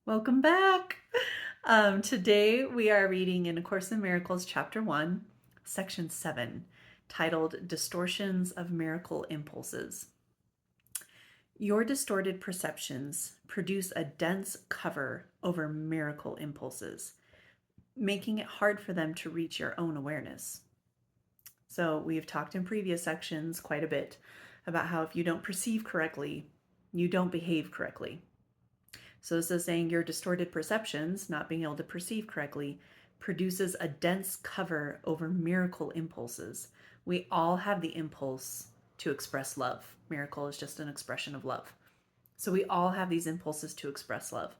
Welcome back. Today we are reading in A Course in Miracles, Chapter 1, Section 7, titled Distortions of Miracle Impulses. Your distorted perceptions produce a dense cover over miracle impulses, making it hard for them to reach your own awareness. So we've talked in previous sections quite a bit about how if you don't perceive correctly, you don't behave correctly. So this is saying your distorted perceptions, not being able to perceive correctly, produces a dense cover over miracle impulses. We all have the impulse to express love. Miracle is just an expression of love. So we all have these impulses to express love.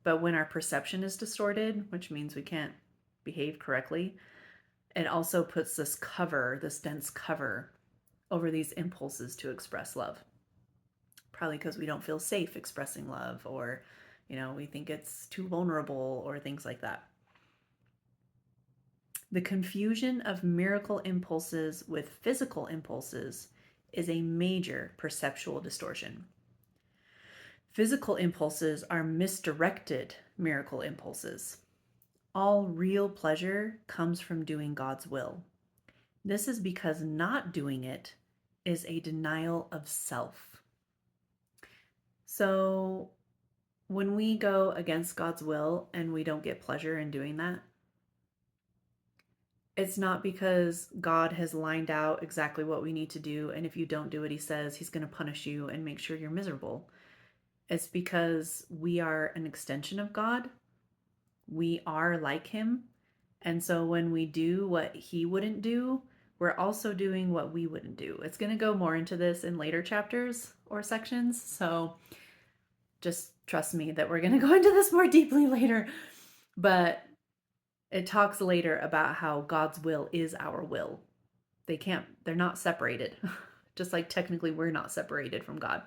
But when our perception is distorted, which means we can't behave correctly, it also puts this cover, this dense cover over these impulses to express love. Probably because we don't feel safe expressing love, or we think it's too vulnerable, or things like that. The confusion of miracle impulses with physical impulses is a major perceptual distortion. Physical impulses are misdirected miracle impulses. All real pleasure comes from doing God's will. This is because not doing it is a denial of self. So when we go against God's will and we don't get pleasure in doing that, it's not because God has lined out exactly what we need to do, and if you don't do what he says, he's going to punish you and make sure you're miserable. It's because we are an extension of God. We are like him. And so when we do what he wouldn't do, we're also doing what we wouldn't do. It's going to go more into this in later chapters or sections. So just trust me that we're going to go into this more deeply later. But it talks later about how God's will is our will. They're not separated. Just like technically we're not separated from God.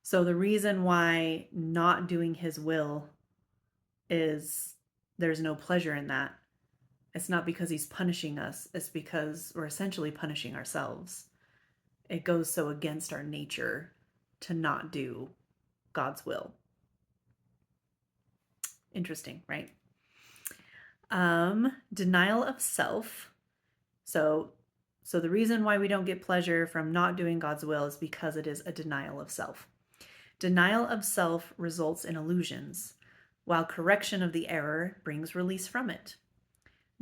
So the reason why not doing his will is there's no pleasure in that. It's not because he's punishing us. It's because we're essentially punishing ourselves. It goes so against our nature to not do God's will. Interesting, right? Denial of self. So the reason why we don't get pleasure from not doing God's will is because it is a denial of self. Denial of self results in illusions, while correction of the error brings release from it.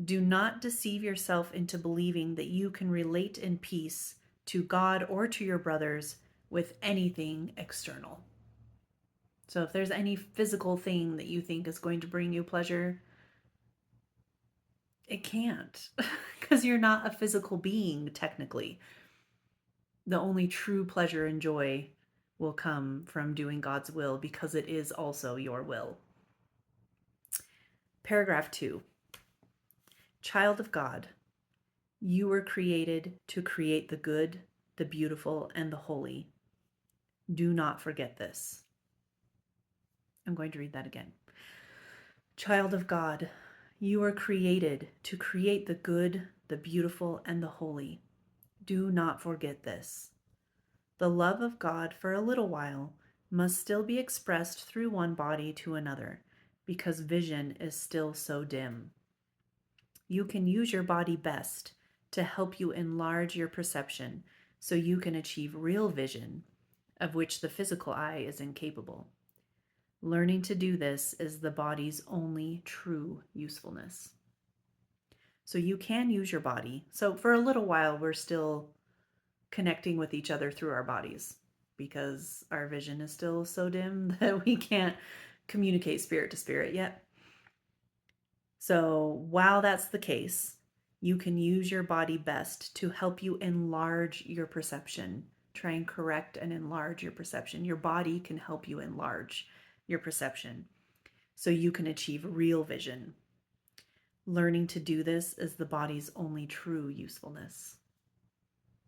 Do not deceive yourself into believing that you can relate in peace to God or to your brothers with anything external. So if there's any physical thing that you think is going to bring you pleasure, it can't, because you're not a physical being, technically. The only true pleasure and joy will come from doing God's will, because it is also your will. Paragraph 2. Child of God, you were created to create the good, the beautiful, and the holy. Do not forget this. I'm going to read that again. Child of God, you are created to create the good, the beautiful, and the holy. Do not forget this. The love of God for a little while must still be expressed through one body to another, because vision is still so dim. You can use your body best to help you enlarge your perception so you can achieve real vision, of which the physical eye is incapable. Learning to do this is the body's only true usefulness. So you can use your body. So for a little while, we're still connecting with each other through our bodies, because our vision is still so dim that we can't communicate spirit to spirit yet. So while that's the case, you can use your body best to help you enlarge your perception. Try and correct and enlarge your perception. Your body can help you enlarge your perception so you can achieve real vision. Learning to do this is the body's only true usefulness.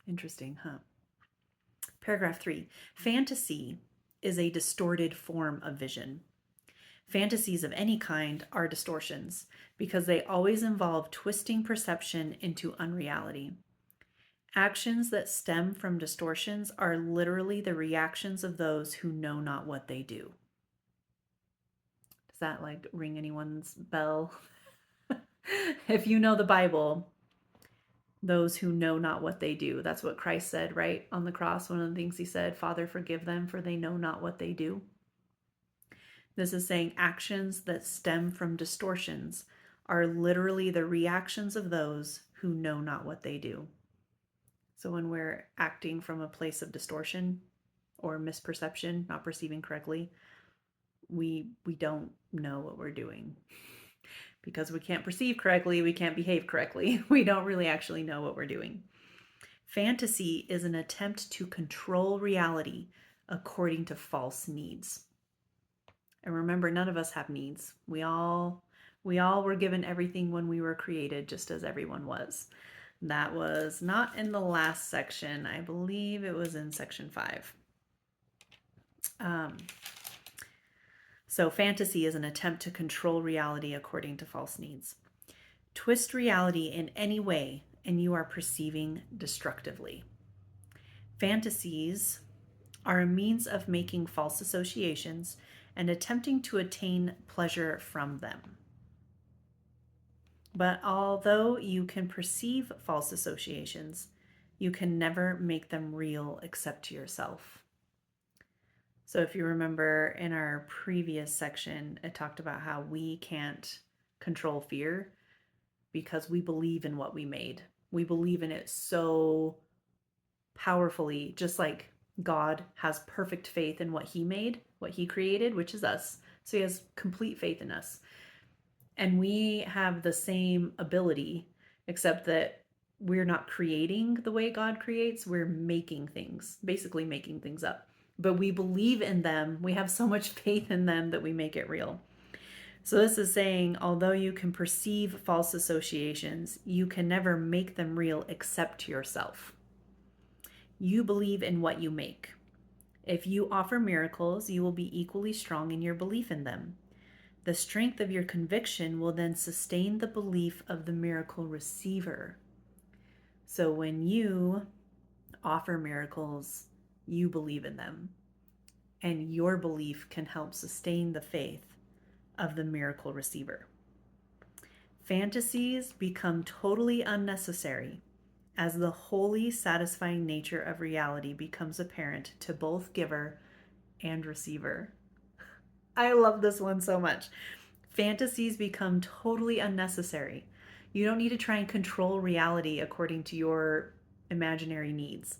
Interesting, huh? Paragraph 3. Fantasy is a distorted form of vision. Fantasies of any kind are distortions because they always involve twisting perception into unreality. Actions that stem from distortions are literally the reactions of those who know not what they do. Does that like ring anyone's bell? If you know the Bible, those who know not what they do. That's what Christ said, right? On the cross, one of the things he said, Father, forgive them, for they know not what they do. This is saying actions that stem from distortions are literally the reactions of those who know not what they do. So when we're acting from a place of distortion or misperception, not perceiving correctly, we don't know what we're doing. Because we can't perceive correctly, we can't behave correctly. We don't really actually know what we're doing. Fantasy is an attempt to control reality according to false needs. And remember, none of us have needs. We all were given everything when we were created, just as everyone was. That was not in the last section. I believe it was in section 5. So fantasy is an attempt to control reality according to false needs. Twist reality in any way, and you are perceiving destructively. Fantasies are a means of making false associations and attempting to attain pleasure from them. But although you can perceive false associations, you can never make them real except to yourself. So if you remember in our previous section, it talked about how we can't control fear because we believe in what we made. We believe in it so powerfully, just like God has perfect faith in what he made, what he created, which is us. So he has complete faith in us. And we have the same ability, except that we're not creating the way God creates. We're making things, basically making things up. But we believe in them. We have so much faith in them that we make it real. So this is saying, although you can perceive false associations, you can never make them real except to yourself. You believe in what you make. If you offer miracles, you will be equally strong in your belief in them. The strength of your conviction will then sustain the belief of the miracle receiver. So when you offer miracles, you believe in them, and your belief can help sustain the faith of the miracle receiver. Fantasies become totally unnecessary as the wholly satisfying nature of reality becomes apparent to both giver and receiver. I love this one so much. Fantasies become totally unnecessary. You don't need to try and control reality according to your imaginary needs.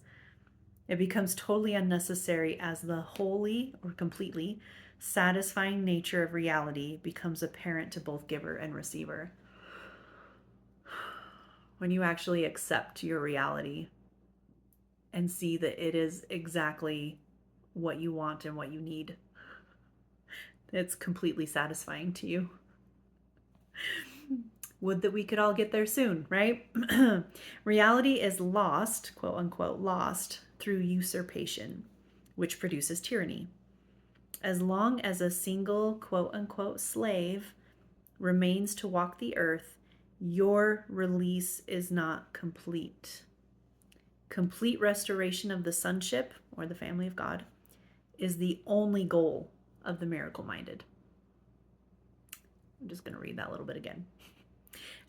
It becomes totally unnecessary as the wholly or completely satisfying nature of reality becomes apparent to both giver and receiver. When you actually accept your reality and see that it is exactly what you want and what you need, it's completely satisfying to you. Would that we could all get there soon, right? Reality is lost, quote unquote, lost through usurpation, which produces tyranny. As long as a single, quote unquote, slave remains to walk the earth, your release is not complete. Complete restoration of the sonship, or the family of God, is the only goal of the miracle-minded. I'm just going to read that a little bit again.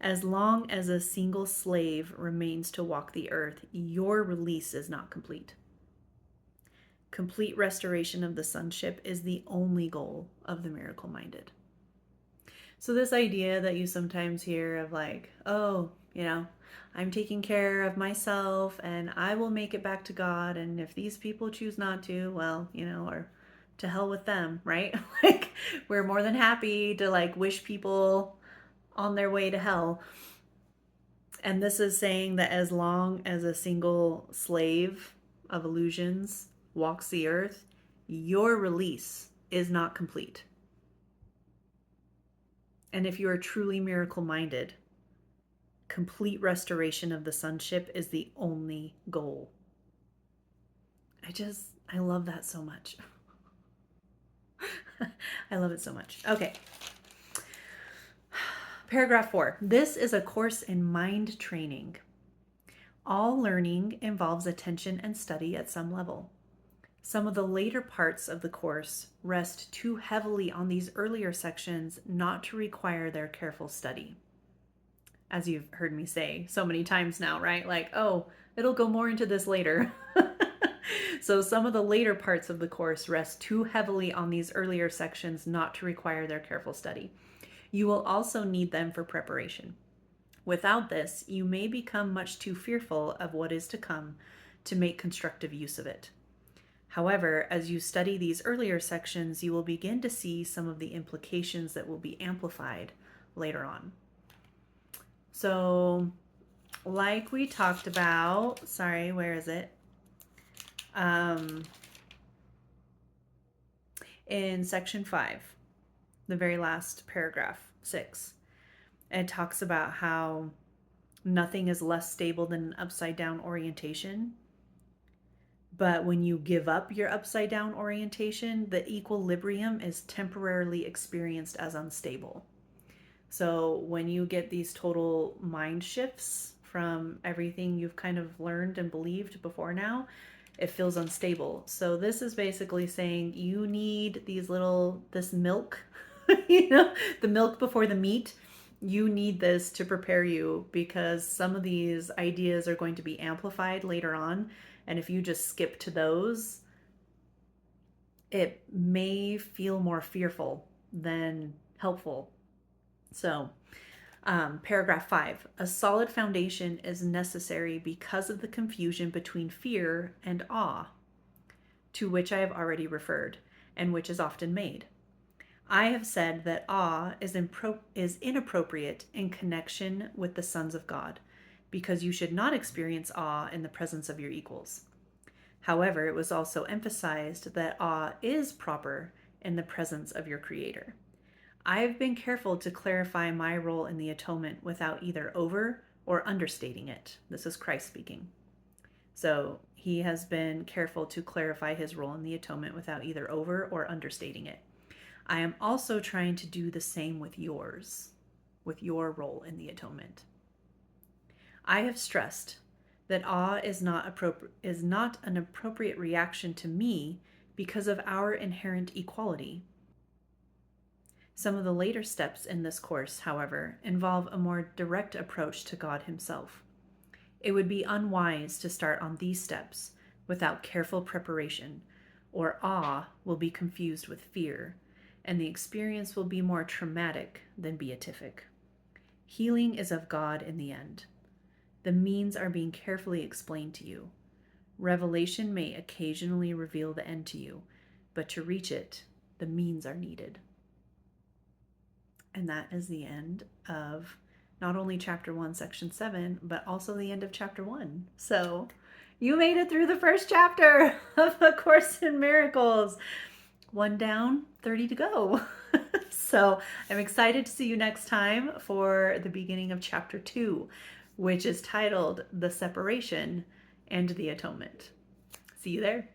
As long as a single slave remains to walk the earth, your release is not complete. Complete restoration of the sonship is the only goal of the miracle-minded. So this idea that you sometimes hear of like, oh, I'm taking care of myself and I will make it back to God. And if these people choose not to, well, or to hell with them, right? Like, we're more than happy to like wish people on their way to hell. And this is saying that as long as a single slave of illusions walks the earth, your release is not complete. And if you are truly miracle-minded, complete restoration of the sonship is the only goal. I love that so much. I love it so much. Okay. Paragraph 4. This is a course in mind training. All learning involves attention and study at some level. Some of the later parts of the course rest too heavily on these earlier sections not to require their careful study. As you've heard me say so many times now, right? Like, oh, it'll go more into this later. So some of the later parts of the course rest too heavily on these earlier sections not to require their careful study. You will also need them for preparation. Without this, you may become much too fearful of what is to come to make constructive use of it. However, as you study these earlier sections, you will begin to see some of the implications that will be amplified later on. So, like we talked about, sorry, where is it? In section 5, the very last paragraph, 6, it talks about how nothing is less stable than an upside down orientation. But when you give up your upside down orientation, the equilibrium is temporarily experienced as unstable. So when you get these total mind shifts from everything you've kind of learned and believed before now, it feels unstable. So this is basically saying you need this milk, the milk before the meat. You need this to prepare you because some of these ideas are going to be amplified later on. And if you just skip to those, it may feel more fearful than helpful. So, paragraph 5, a solid foundation is necessary because of the confusion between fear and awe, to which I have already referred, and which is often made. I have said that awe is inappropriate in connection with the sons of God, because you should not experience awe in the presence of your equals. However, it was also emphasized that awe is proper in the presence of your Creator. I have been careful to clarify my role in the atonement without either over or understating it. This is Christ speaking. So he has been careful to clarify his role in the atonement without either over or understating it. I am also trying to do the same with yours, with your role in the atonement. I have stressed that awe is not an appropriate reaction to me because of our inherent equality. Some of the later steps in this course, however, involve a more direct approach to God himself. It would be unwise to start on these steps without careful preparation, or awe will be confused with fear, and the experience will be more traumatic than beatific. Healing is of God in the end. The means are being carefully explained to you. Revelation may occasionally reveal the end to you, but to reach it, the means are needed. And that is the end of not only chapter 1, section 7, but also the end of chapter 1. So you made it through the first chapter of A Course in Miracles. 1 down, 30 to go. So I'm excited to see you next time for the beginning of chapter 2, which is titled The Separation and the Atonement. See you there.